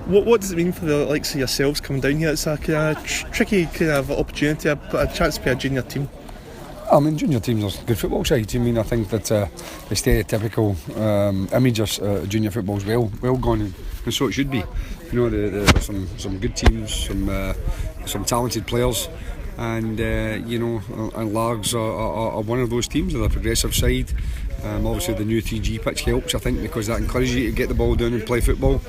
What does it mean for the likes of yourselves coming down here? It's a kind of tricky kind of opportunity, a chance to play a junior team. I mean, junior teams are good football sides. I mean, I think that the stereotypical image of junior football is well gone, and so it should be. You know, there's some good teams, some talented players, and and LARGS are one of those teams. They're the progressive side. Obviously the new 3G pitch helps, I think, because that encourages you to get the ball down and play football.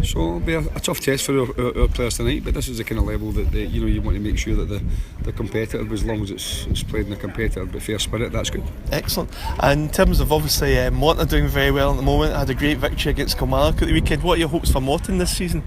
So it'll be a tough test for our players tonight, but this is the kind of level that you want to make sure that they're competitive, as long as it's played in a competitive but fair spirit. That's good. Excellent. And in terms of obviously Morton are doing very well at the moment, had a great victory against Kilmarnock at the weekend. What are your hopes for Morton this season?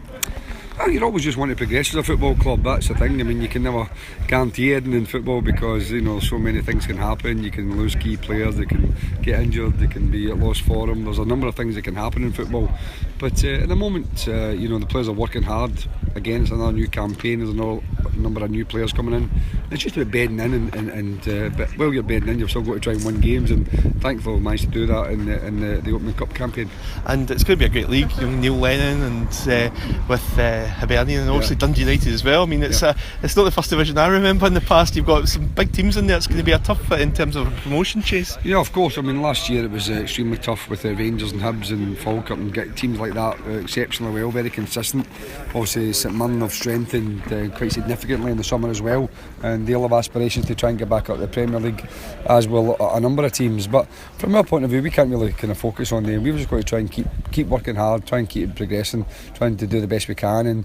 Well, you always just want to progress as a football club, that's the thing. I mean, you can never guarantee anything in football because, so many things can happen. You can lose key players, they can get injured, they can be at lost form. There's a number of things that can happen in football. But at the moment, the players are working hard. Again, it's another new campaign, there's a number of new players coming in. It's just about bedding in, but while you're bedding in, you've still got to try and win games, and thankfully we managed to do that in the Opening Cup campaign. And it's going to be a great league. Neil Lennon and with Hibernian and obviously Dundee United as well. I mean, it's not the first division I remember in the past. You've got some big teams in there. It's going to be a tough in terms of a promotion chase. Yeah, of course. I mean, last year it was extremely tough with Rangers and Hibs and Falkirk, and get teams like that exceptionally well, very consistent. Obviously St Mirren have strengthened quite significantly in the summer as well, and they'll have aspirations to try and get back up to the Premier League, as will a number of teams. But from our point of view, we can't really kind of focus on them. We've just got to try and keep working hard, try and keep progressing, trying to do the best we can, and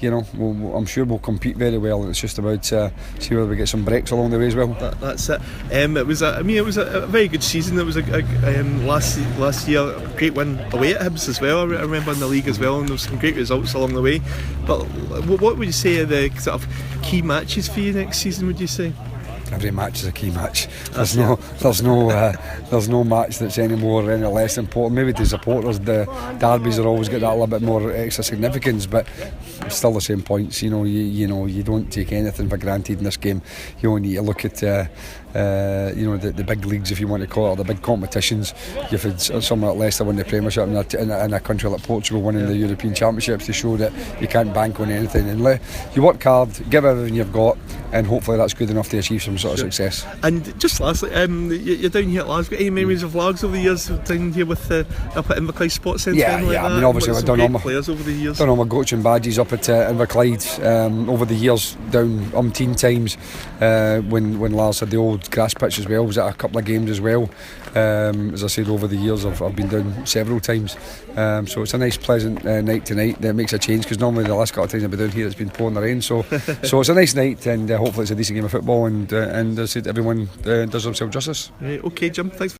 I'm sure we'll compete very well. And it's just about see whether we get some breaks along the way as well. That's it. It was a very good season. It was last year a great win away at Hibs as well. I remember in the league as well, and there was some great results along the way. But what would you say are the sort of key matches for you next season? Would you say? Every match is a key match. There's no match that's any more or any less important. Maybe to supporters, the derbies are always got that little bit more extra significance, but it's still the same points. You don't take anything for granted in this game. You only need to look at the big leagues, if you want to call it, or the big competitions. You've had somewhat less to win the Premiership in a country like Portugal winning the European Championships to show that you can't bank on anything. And you work hard, give everything you've got, and hopefully that's good enough to achieve some sort of success. And just lastly, you're down here at LARGS. Got any memories of LARGS over the years, down here with up at Inverclyde Sports Centre? Yeah. I mean, obviously I've done all my players over the years. Done all my coaching badges up at Inverclyde over the years, down umpteen times when LARGS had the old grass pitch as well. I was at a couple of games as well. As I said, over the years I've been down several times. So it's a nice, pleasant night tonight. That makes a change because normally the last couple of times I've been down here it's been pouring the rain. So it's a nice night, and hopefully it's a decent game of football, and as I said, everyone does themselves justice. Right, okay, Jim, thanks.